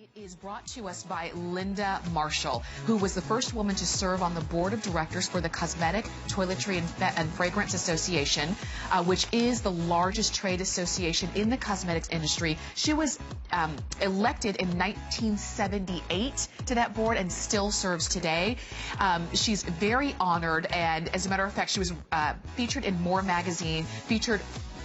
It is brought to us by Linda Marshall, who was the first woman to serve on the board of directors for the Cosmetic, Toiletry, and Fragrance Association, which is the largest trade association in the cosmetics industry. She was elected in 1978 to that board and still serves today. She's very honored, and as a matter of fact, she was featured in More magazine, featured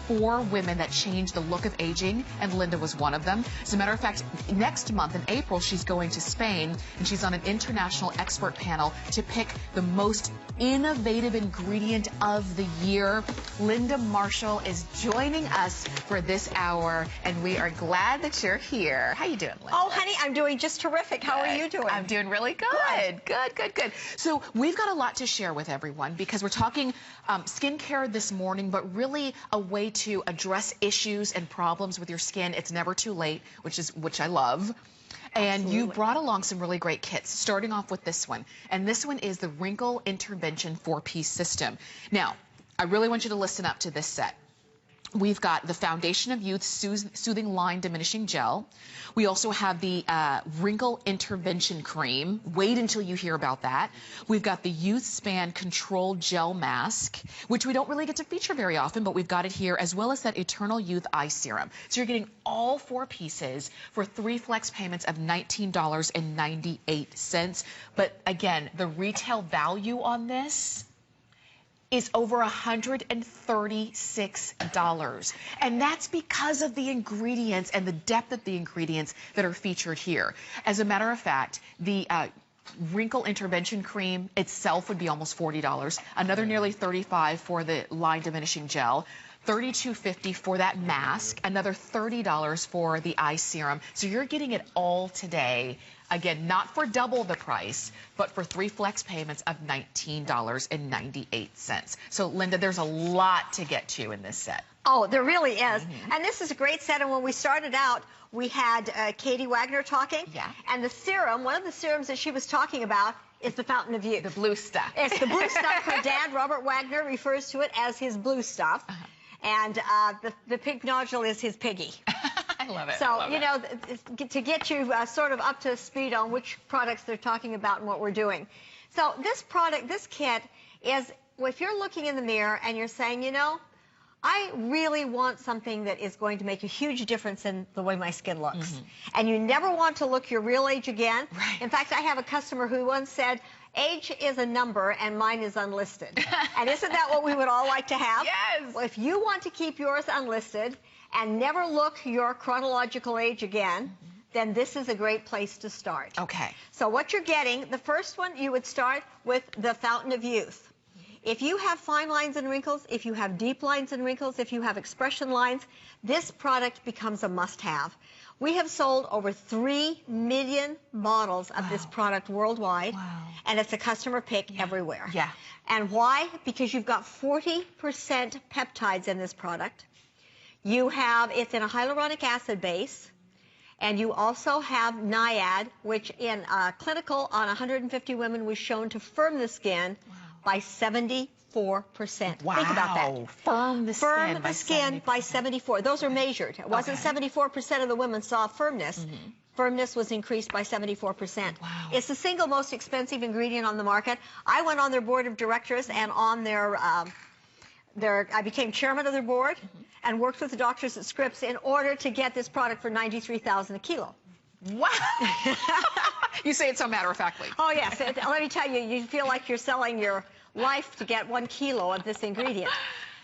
4 women that changed the look of aging, and Linda was one of them. As a matter of fact, next month in April, she's going to Spain, and she's on an international expert panel to pick the most innovative ingredient of the year. Linda Marshall is joining us for this hour, and we are glad that you're here. How you doing, Linda? Oh, honey, I'm doing just terrific. How are you doing? I'm doing really good. Good. So we've got a lot to share with everyone because we're talking skincare this morning, but really a way to address issues and problems with your skin. It's never too late, which I love. And Absolutely. you brought along some really great kits, starting off with this one. And this one is the Wrinkle Intervention 4-piece system. Now, I really want you to listen up to this set. We've got the Foundation of Youth Soothing Line Diminishing Gel. We also have the Wrinkle Intervention Cream. Wait until you hear about that. We've got the Youth Span Control Gel Mask, which we don't really get to feature very often, but we've got it here, as well as that Eternal Youth Eye Serum. So you're getting all 4 pieces for 3 flex payments of $19.98. But again, the retail value on this is over $136. And that's because of the ingredients and the depth of the ingredients that are featured here. As a matter of fact, the Wrinkle Intervention Cream itself would be almost $40. Another nearly $35 for the line diminishing gel. $32.50 for that mask, another $30 for the eye serum. So you're getting it all today. Again, not for double the price, but for 3 flex payments of $19.98. So, Linda, there's a lot to get to in this set. Oh, there really is. And this is a great set. And when we started out, we had Katie Wagner talking. Yeah. And the serum, one of the serums that she was talking about is the Fountain of Youth. The blue stuff. It's the blue stuff. Her dad, Robert Wagner, refers to it as his blue stuff. And the pink nodule is his piggy. I love it. So, you know, to get you sort of up to speed on which products they're talking about and what we're doing. So this product, this kit is, if you're looking in the mirror and you're saying, you know, I really want something that is going to make a huge difference in the way my skin looks. And you never want to look your real age again. Right. In fact, I have a customer who once said, age is a number and mine is unlisted. And isn't that what we would all like to have? Yes. Well, if you want to keep yours unlisted and never look your chronological age again, then this is a great place to start. Okay. So what you're getting, the first one, you would start with the Fountain of Youth. If you have fine lines and wrinkles, if you have deep lines and wrinkles, if you have expression lines, this product becomes a must-have. We have sold over 3 million bottles of this product worldwide, and it's a customer pick everywhere. Yeah. And why? Because you've got 40% peptides in this product. You have, it's in a hyaluronic acid base, and you also have NIAID, which in clinical on 150 women was shown to firm the skin by 74%. Wow. Think about that. Firm the skin by 74. Those are measured. It wasn't 74% of the women saw firmness. Firmness was increased by 74%. Wow. It's the single most expensive ingredient on the market. I went on their board of directors and on their I became chairman of their board and worked with the doctors at Scripps in order to get this product for $93,000 a kilo. Wow. You say it so matter-of-factly. Oh, yes. Let me tell you, you feel like you're selling your life to get 1 kilo of this ingredient.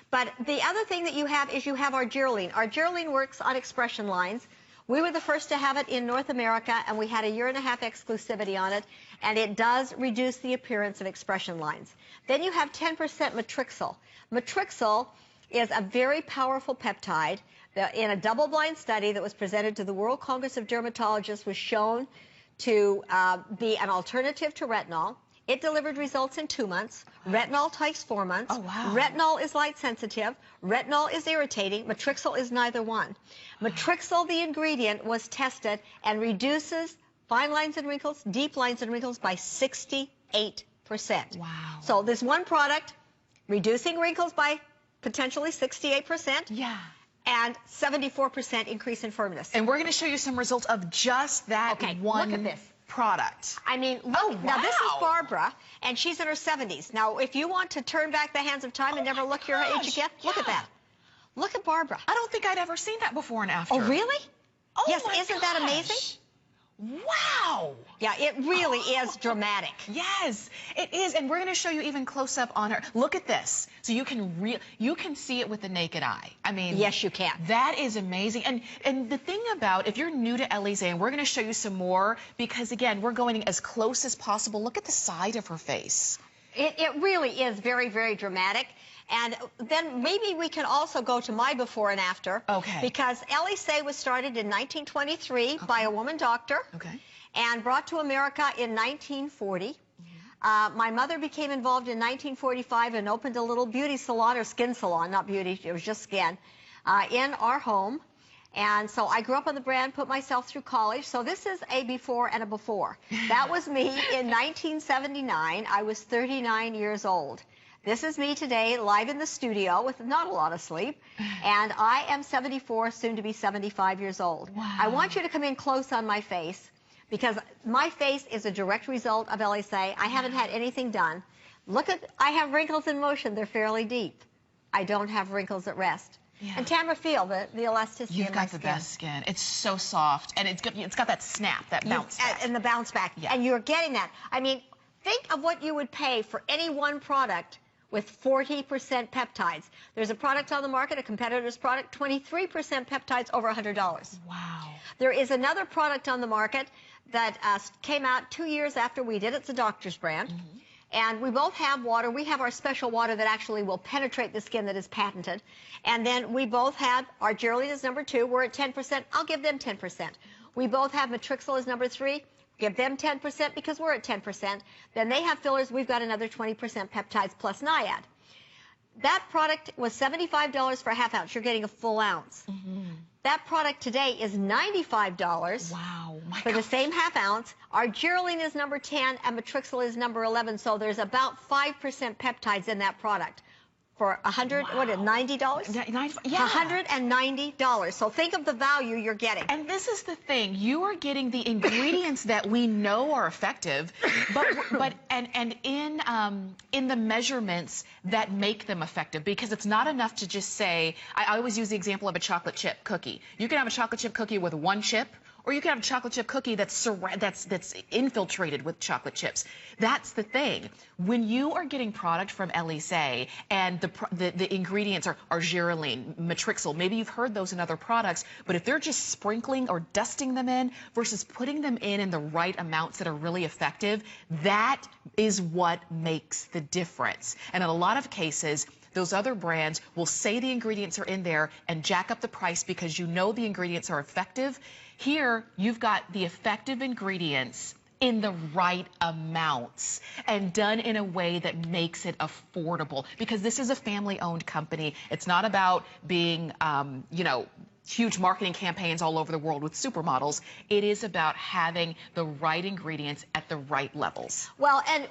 But the other thing that you have is you have our Geraldine. Our Geraldine works on expression lines. We were the first to have it in North America, and we had a 1.5-year exclusivity on it, and it does reduce the appearance of expression lines. Then you have 10% Matrixyl. Matrixyl is a very powerful peptide that in a double-blind study that was presented to the World Congress of Dermatologists was shown to be an alternative to retinol. It delivered results in 2 months. Retinol takes 4 months. Oh, wow. Retinol is light sensitive. Retinol is irritating. Matrixyl is neither one. Matrixyl, the ingredient, was tested and reduces fine lines and wrinkles, deep lines and wrinkles by 68%. Wow. So this one product, reducing wrinkles by potentially 68%. Yeah. and 74% increase in firmness. And we're going to show you some results of just that one look at this product. I mean, look, now this is Barbara, and she's in her 70s. Now, if you want to turn back the hands of time and never look your age again, look at that. Look at Barbara. I don't think I'd ever seen that before and after. Oh, really? Oh, yes, my isn't that amazing? Wow. Yeah, it really is dramatic. Yes, it is, and we're going to show you even close up on her. Look at this, so you can see it with the naked eye. I mean, yes, you can. That is amazing. And the thing about, if you're new to Elysee, and we're going to show you some more, because again, we're going as close as possible. Look at the side of her face. It really is very, very dramatic. And then maybe we can also go to my before and after. Okay. Because Elysee was started in 1923 by a woman doctor. Okay. And brought to America in 1940. My mother became involved in 1945 and opened a little beauty salon, or skin salon, not beauty, it was just skin, in our home. And so I grew up on the brand, put myself through college. So this is a before and a before. That was me in 1979. I was 39 years old. This is me today, live in the studio with not a lot of sleep. And I am 74, soon to be 75 years old. Wow. I want you to come in close on my face, because my face is a direct result of Elysee. I haven't had anything done. Look at, I have wrinkles in motion. They're fairly deep. I don't have wrinkles at rest. Yeah. And Tamara, feel the elasticity You've in my got the best skin. It's so soft, and it's got that snap, that bounce back. And the bounce back. Yeah. And you're getting that. I mean, think of what you would pay for any one product with 40% peptides. There's a product on the market, a competitor's product, 23% peptides, over $100. Wow. There is another product on the market that came out 2 years after we did. It's a doctor's brand. And we both have water. We have our special water that actually will penetrate the skin, that is patented. And then we both have, our Geraldine is number 2. We're at 10%. I'll give them 10%. We both have Matrixyl as number 3. Give them 10% because we're at 10%. Then they have fillers. We've got another 20% peptides plus NIAID. That product was $75 for a half ounce. You're getting a full ounce. That product today is $95. Wow. For the same half ounce. Our Geraldine is number 10 and Matrixyl is number 11. So there's about 5% peptides in that product. For $90? Yeah. $190. So think of the value you're getting. And this is the thing. You are getting the ingredients that we know are effective, but in the measurements that make them effective, because it's not enough to just say, I always use the example of a chocolate chip cookie. You can have a chocolate chip cookie with one chip, or you can have a chocolate chip cookie that's infiltrated with chocolate chips. That's the thing. When you are getting product from Elysee and the ingredients are Geraldine, Matrixyl, maybe you've heard those in other products, but if they're just sprinkling or dusting them in versus putting them in the right amounts that are really effective, that is what makes the difference. And in a lot of cases, those other brands will say the ingredients are in there and jack up the price because you know the ingredients are effective. Here, you've got the effective ingredients in the right amounts and done in a way that makes it affordable, because this is a family-owned company. It's not about being, you know, huge marketing campaigns all over the world with supermodels. It is about having the right ingredients at the right levels. Well, and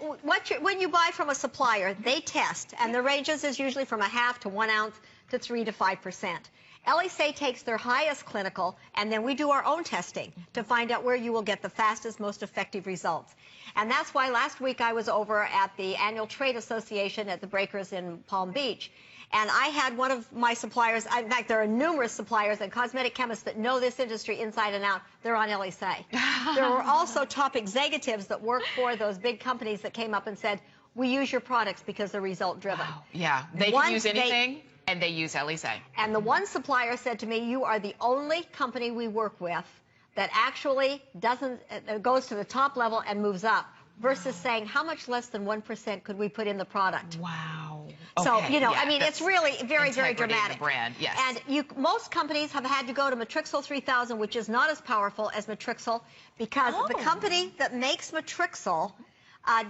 when you buy from a supplier, they test, and the ranges is usually from a half to 1 ounce to 3 to 5%. Elysee takes their highest clinical, and then we do our own testing to find out where you will get the fastest, most effective results. And that's why last week I was over at the annual trade association at the Breakers in Palm Beach. And I had one of my suppliers, in fact, there are numerous suppliers and cosmetic chemists that know this industry inside and out. They're on Elysee. There were also top executives that work for those big companies that came up and said, we use your products because they're result-driven. Wow. Yeah, they can use anything, and they use Elysee. And the one supplier said to me, you are the only company we work with that actually goes to the top level and moves up, versus saying, how much less than 1% could we put in the product? Wow. So, Okay, you know, yeah, I mean, it's really very, very dramatic. The brand, yes. And most companies have had to go to Matrixyl 3000, which is not as powerful as Matrixyl, because the company that makes Matrixyl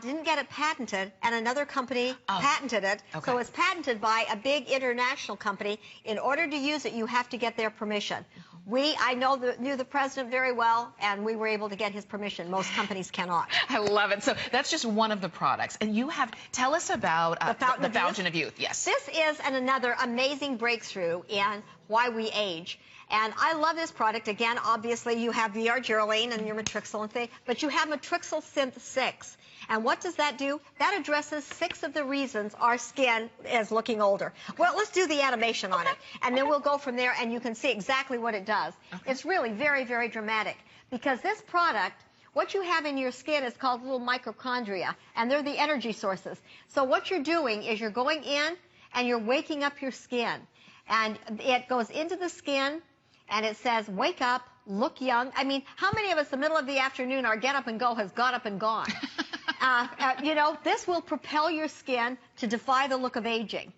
didn't get it patented, and another company patented it. Okay. So it's patented by a big international company. In order to use it, you have to get their permission. I knew the president very well, and we were able to get his permission. Most companies cannot. I love it. So that's just one of the products. And you have, tell us about the Fountain of Youth. Yes. This is another amazing breakthrough in why we age. And I love this product. Again, obviously, you have your Geraldine and your Matrixyl and thing, but you have Matrixyl Synth 6. And what does that do? That addresses 6 of the reasons our skin is looking older. Okay. Well, let's do the animation on it, and then we'll go from there, and you can see exactly what it does. Okay. It's really very, very dramatic, because this product, what you have in your skin is called little mitochondria, and they're the energy sources. So what you're doing is you're going in, and you're waking up your skin. And it goes into the skin, and it says, wake up, look young. I mean, how many of us, the middle of the afternoon, our get up and go has got up and gone? You know, this will propel your skin to defy the look of aging.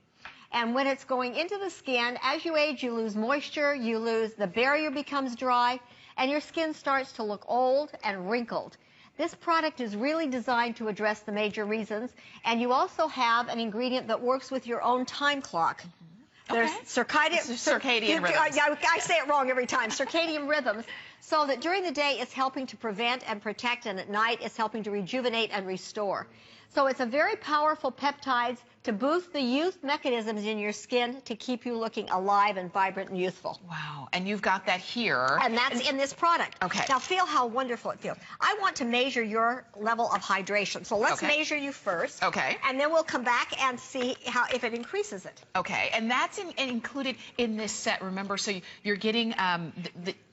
And when it's going into the skin, as you age, you lose moisture, the barrier becomes dry, and your skin starts to look old and wrinkled. This product is really designed to address the major reasons, and you also have an ingredient that works with your own time clock. There's circadian rhythms. I say it wrong every time. Circadian rhythms. So that during the day, it's helping to prevent and protect, and at night, it's helping to rejuvenate and restore. So it's a very powerful peptide to boost the youth mechanisms in your skin to keep you looking alive and vibrant and youthful. Wow. And you've got that here. And that's in this product. Okay. Now feel how wonderful it feels. I want to measure your level of hydration. So let's measure you first. Okay. And then we'll come back and see if it increases it. Okay. And that's included in this set, remember, so you're getting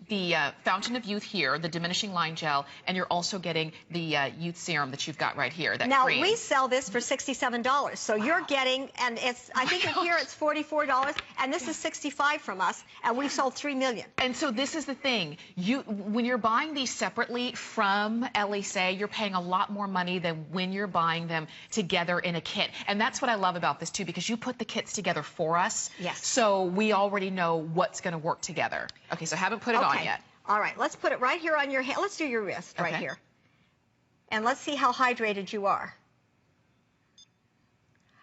the Fountain of Youth here, the diminishing line gel, and you're also getting the youth serum that you've got right here, that cream. We sell this for $67, so you're getting, and it's, I think here it's $44, and this is $65 from us, and we've sold 3 million. And so this is the thing, when you're buying these separately from Elysee, you're paying a lot more money than when you're buying them together in a kit. And that's what I love about this too, because you put the kits together for us. Yes. So we already know what's going to work together. Okay, so I haven't put it on yet. All right, let's put it right here on your hand. Let's do your wrist right here. And let's see how hydrated you are.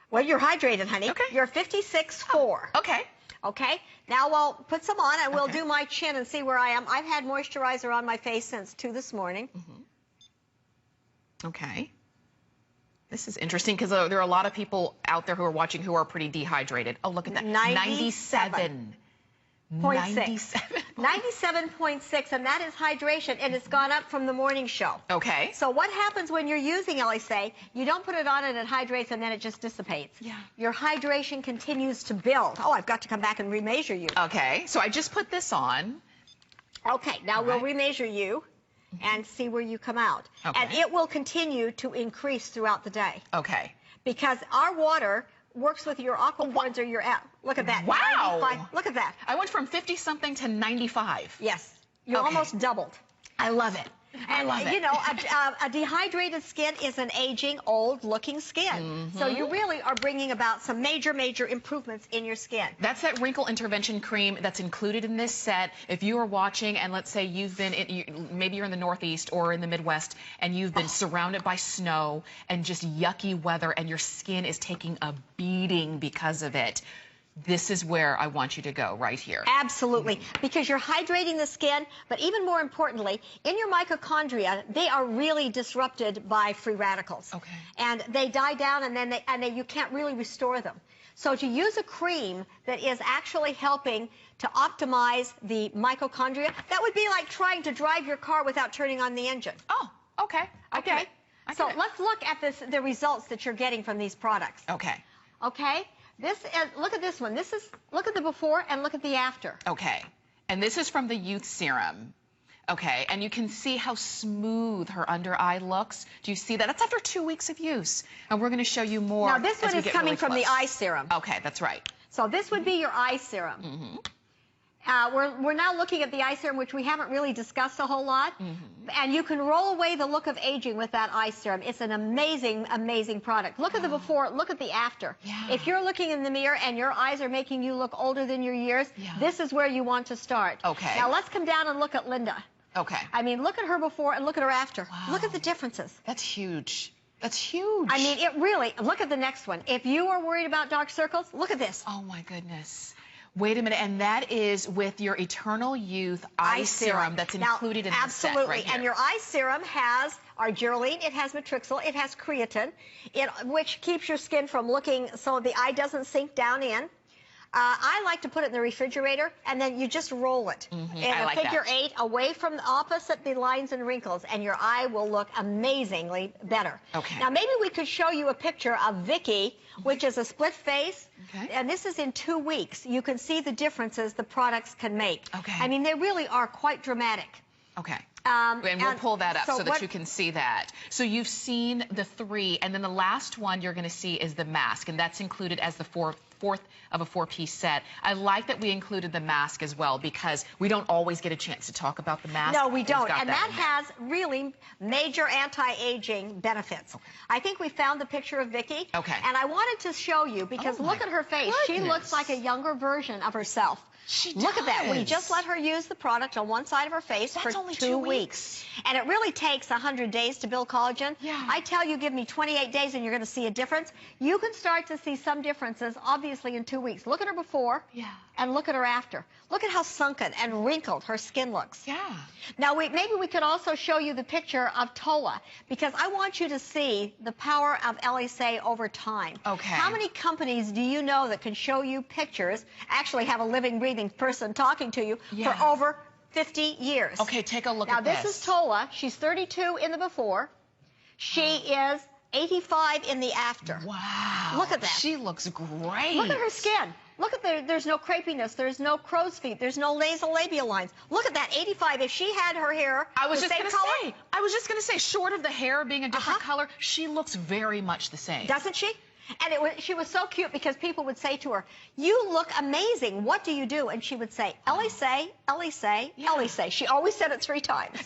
Well, you're hydrated, honey. Okay. You're 56.4. Oh, okay. Okay. Now we'll put some on, and we'll do my chin and see where I am. I've had moisturizer on my face since 2 this morning. Okay. This is interesting, because there are a lot of people out there who are watching who are pretty dehydrated. Oh, look at that. 97. 97.6, and that is hydration, and it's gone up from the morning show. Okay. So what happens when you're using Elysee? You don't put it on and it hydrates, and then it just dissipates. Yeah. Your hydration continues to build. Oh, I've got to come back and remeasure you. Okay. So I just put this on. Okay. Now we'll remeasure you and see where you come out. Okay. And it will continue to increase throughout the day. Okay. Because our water works with your aquapods or your look at that. Wow. 95. Look at that. I went from 50-something to 95. Yes. You almost doubled. I love it. I love it. You know, a dehydrated skin is an aging, old-looking skin. So you really are bringing about some major, major improvements in your skin. That's that wrinkle intervention cream that's included in this set. If you are watching, and let's say you've been, maybe you're in the Northeast or in the Midwest, and you've been surrounded by snow and just yucky weather, and your skin is taking a beating because of it, this is where I want you to go, right here. Absolutely, because you're hydrating the skin, but even more importantly, in your mitochondria, they are really disrupted by free radicals. Okay. And they die down, and then you can't really restore them. So to use a cream that is actually helping to optimize the mitochondria, that would be like trying to drive your car without turning on the engine. Oh, okay. I get it. So let's look at the results that you're getting from these products. Okay. Okay. Look at this one. Look at the before and look at the after. Okay. And this is from the Youth Serum. Okay. And you can see how smooth her under eye looks. Do you see that? That's after 2 weeks of use. And we're going to show you more. Now, this one is coming from the eye serum. Okay, that's right. So this would be your eye serum. We're now looking at the eye serum, which we haven't really discussed a whole lot. And you can roll away the look of aging with that eye serum. It's an amazing, amazing product. Look at the before, look at the after. If you're looking in the mirror and your eyes are making you look older than your years, this is where you want to start. Okay. Now let's come down and look at Linda. Okay. I mean, look at her before and look at her after. Wow. Look at the differences. That's huge. That's huge. I mean, it really, look at the next one. If you are worried about dark circles, look at this. Oh my goodness. Wait a minute, and that is with your Eternal Youth Eye Serum that's included in the set right here. And your eye serum has arginine, it has Matrixyl, it has creatine, which keeps your skin from looking so the eye doesn't sink down in. I like to put it in the refrigerator, and then you just roll it in a figure 8 away from the opposite the lines and wrinkles, and your eye will look amazingly better. Okay. Now, maybe we could show you a picture of Vicky, which is a split face, and this is in 2 weeks. You can see the differences the products can make. Okay. I mean, they really are quite dramatic. Okay. And we'll pull that up so that you can see that. So you've seen the 3, and then the last one you're going to see is the mask, and that's included as the fourth of a 4-piece set. I like that we included the mask as well because we don't always get a chance to talk about the mask. No, we don't, and that has really major anti-aging benefits. Okay. I think we found the picture of Vicky, and I wanted to show you because look at her face. Goodness. She looks like a younger version of herself. She Look does. at that. We just let her use the product on one side of her face for only 2 weeks. And it really takes 100 days to build collagen. Yeah. I tell you, give me 28 days and you're going to see a difference. You can start to see some differences, obviously, in 2 weeks. Look at her before and look at her after. Look at how sunken and wrinkled her skin looks. Yeah. Now, maybe we could also show you the picture of Tola, because I want you to see the power of Elysee over time. Okay. How many companies do you know that can show you pictures, actually have a living, breathing person talking to you for over 50 years? Okay, take a look now, at this. Now, this is Tola. She's 32 in the before. She is 85 in the after. Wow. Look at that. She looks great. Look at her skin. Look at there's no crepiness, there's no crow's feet, there's no nasal labial lines. Look at that, 85. If she had her hair I was the just same color, I was just going to say, short of the hair being a different color, she looks very much the same. Doesn't she? And she was so cute because people would say to her, "You look amazing. What do you do?" And she would say, "Elysee, Elysee, Elysee." She always said it 3 times.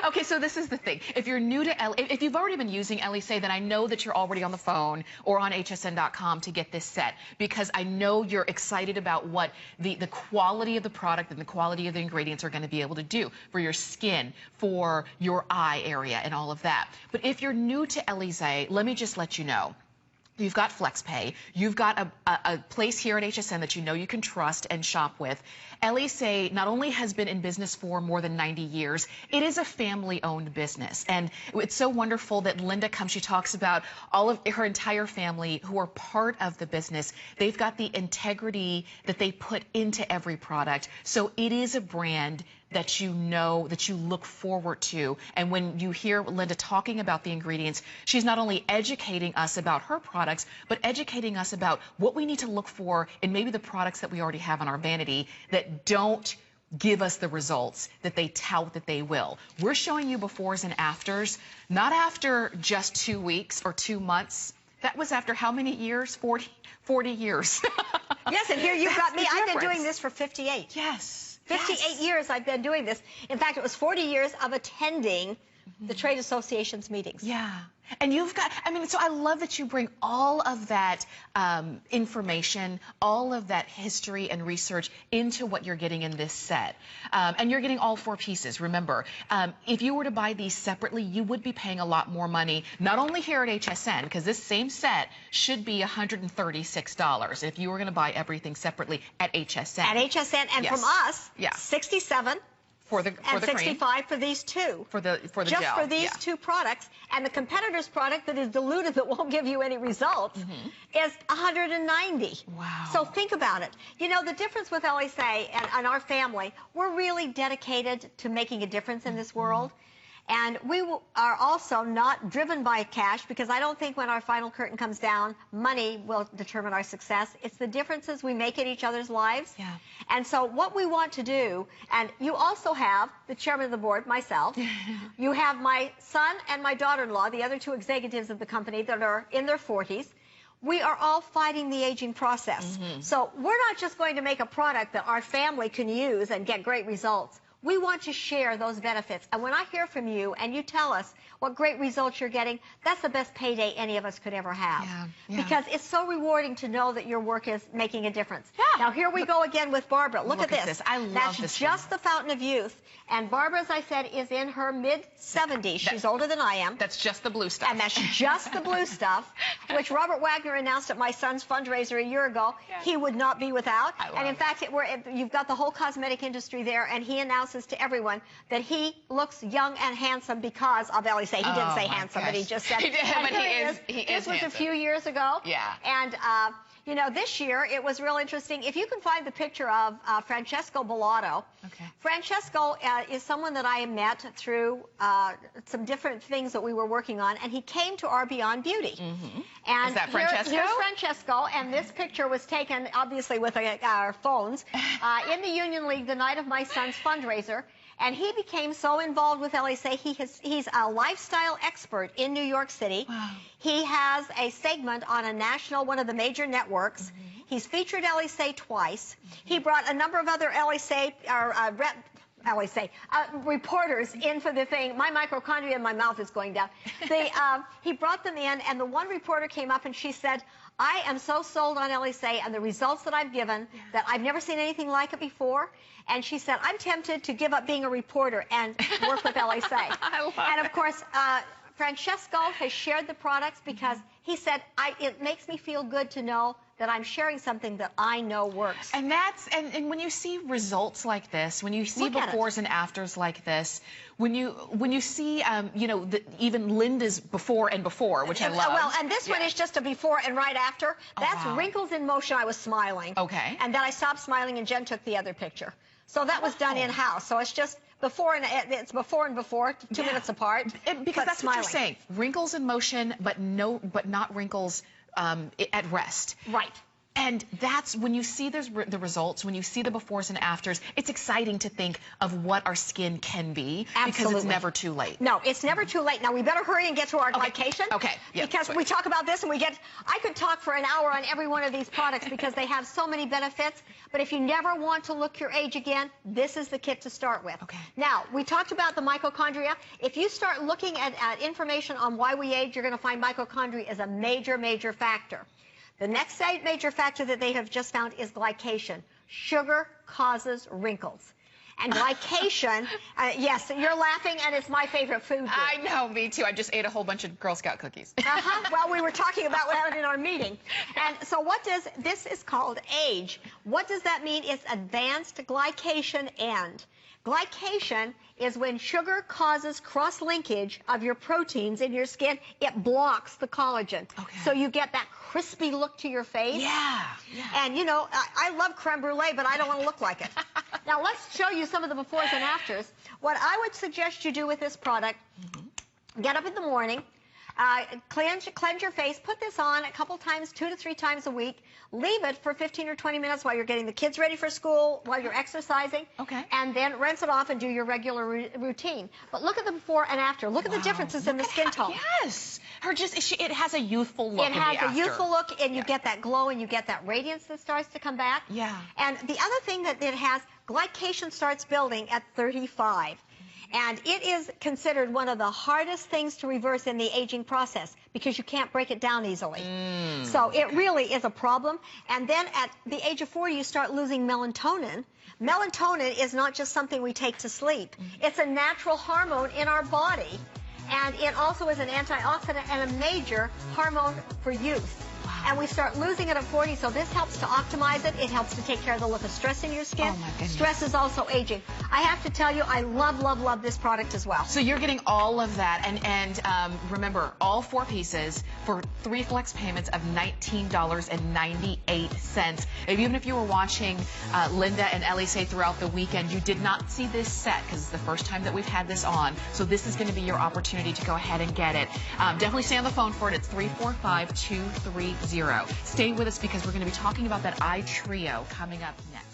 Okay, so this is the thing. If you're new to if you've already been using Elysee, then I know that you're already on the phone or on hsn.com to get this set, because I know you're excited about what the quality of the product and the quality of the ingredients are going to be able to do for your skin, for your eye area, and all of that. But if you're new to Elysee, let me just let you know. You've got FlexPay. You've got a place here at HSN that you know you can trust and shop with. Elysee not only has been in business for more than 90 years, it is a family-owned business. And it's so wonderful that Linda comes, she talks about all of her entire family who are part of the business. They've got the integrity that they put into every product. So it is a brand that you know, that you look forward to. And when you hear Linda talking about the ingredients, she's not only educating us about her products, but educating us about what we need to look for in maybe the products that we already have on our vanity that don't give us the results that they tout that they will. We're showing you befores and afters, not after just 2 weeks or 2 months. That was after how many years? 40 years. Yes, and here you've got me. I've been doing this for 58. Yes. 58 years I've been doing this. In fact, it was 40 years of attending the trade association's meetings. Yeah. And you've got, I mean, so I love that you bring all of that information, all of that history and research into what you're getting in this set. And you're getting all 4 pieces. Remember, if you were to buy these separately, you would be paying a lot more money, not only here at HSN, because this same set should be $136 if you were going to buy everything separately at HSN. At HSN, and from us, $67. For the and cream. $65 for these 2. For the just gel. for these 2 products. And the competitor's product that is diluted that won't give you any results is $190. Wow. So think about it. You know, the difference with Elysee and our family, we're really dedicated to making a difference in this world. And we are also not driven by cash, because I don't think when our final curtain comes down, money will determine our success. It's the differences we make in each other's lives. Yeah. And so what we want to do, and you also have the chairman of the board, myself. You have my son and my daughter-in-law, the other 2 executives of the company that are in their 40s. We are all fighting the aging process. So we're not just going to make a product that our family can use and get great results. We want to share those benefits. And when I hear from you and you tell us what great results you're getting, that's the best payday any of us could ever have. Because it's so rewarding to know that your work is making a difference. Now, here we go again with Barbara. Look at this. I love that's this just one. the Fountain of Youth. And Barbara, as I said, is in her mid-70s. She's older than I am. That's just the blue stuff. And that's just the blue stuff, which Robert Wagner announced at my son's fundraiser a year ago he would not be without. And in fact, you've got the whole cosmetic industry there, and he announces to everyone that he looks young and handsome because of Elysee. He didn't say handsome, but he just said. He did, but he is This was handsome. a few years ago. Yeah. And you know, this year it was real interesting. If you can find the picture of Francesco Bellato. Okay. Francesco is someone that I met through some different things that we were working on, and he came to our Beyond Beauty. And is that Francesco? Here's Francesco, and this picture was taken, obviously, with our phones in the Union League the night of my son's fundraiser. And he became so involved with Elysee. He's a lifestyle expert in New York City. Wow. He has a segment on a national, one of the major networks. He's featured Elysee twice. He brought a number of other reporters in for the thing. My mitochondria in my mouth is going down. He brought them in, and the one reporter came up and she said, I am so sold on Elysee and the results that I've given that I've never seen anything like it before. And she said, I'm tempted to give up being a reporter and work with Elysee. And of course, Francesco has shared the products because he said, it makes me feel good to know that I'm sharing something that I know works. And that's and when you see results like this, when you see befores and afters like this, when you see you know, even Linda's before and before, which I love. Well, and this one is just a before and right after. That's wrinkles in motion. I was smiling. Okay. And then I stopped smiling, and Jen took the other picture. So that was done in-house. So it's just before and it's before and before, 2 minutes apart. Because that's what you're saying. Wrinkles in motion, but not wrinkles at rest. Right. And that's when you see the results, when you see the befores and afters, it's exciting to think of what our skin can be. Because it's never too late. No, it's never too late. Now, we better hurry and get to our glycation. Okay. Yeah, because we talk about this and I could talk for an hour on every one of these products because they have so many benefits. But if you never want to look your age again, this is the kit to start with. Okay. Now, we talked about the mitochondria. If you start looking at information on why we age, you're going to find mitochondria is a major, major factor. The next major factor that they have just found is glycation. Sugar causes wrinkles. And glycation, yes, you're laughing, and it's my favorite food group. I know, me too. I just ate a whole bunch of Girl Scout cookies. Well, we were talking about that in our meeting. And so this is called age. What does that mean? It's advanced glycation end. Glycation is when sugar causes cross-linkage of your proteins in your skin. It blocks the collagen. Okay. So you get that crispy look to your face. Yeah. And, you know, I love creme brulee, but I don't want to look like it. Now, let's show you some of the befores and afters. What I would suggest you do with this product, get up in the morning, cleanse your face, put this on a couple times, 2 to 3 times a week, leave it for 15 or 20 minutes while you're getting the kids ready for school, while you're exercising, and then rinse it off and do your regular routine. But look at the before and after. Look at the differences in the skin tone. Yes. It has a youthful look. It has a youthful look, and you get that glow, and you get that radiance that starts to come back. Yeah. And the other thing that it has, glycation starts building at 35. And it is considered one of the hardest things to reverse in the aging process because you can't break it down easily. So it really is a problem. And then at the age of 40, you start losing melatonin. Melatonin is not just something we take to sleep. It's a natural hormone in our body. And it also is an antioxidant and a major hormone for youth. And we start losing it at 40, so this helps to optimize it. It helps to take care of the look of stress in your skin. Oh, my goodness. Stress is also aging. I have to tell you, I love, love, love this product as well. So you're getting all of that, and remember, all 4 pieces for 3 flex payments of $19.98. Even if you were watching Linda and Elysee throughout the weekend, you did not see this set because it's the first time that we've had this on. So this is going to be your opportunity to go ahead and get it. Definitely stay on the phone for it. It's 345-230. Stay with us because we're going to be talking about that eye trio coming up next.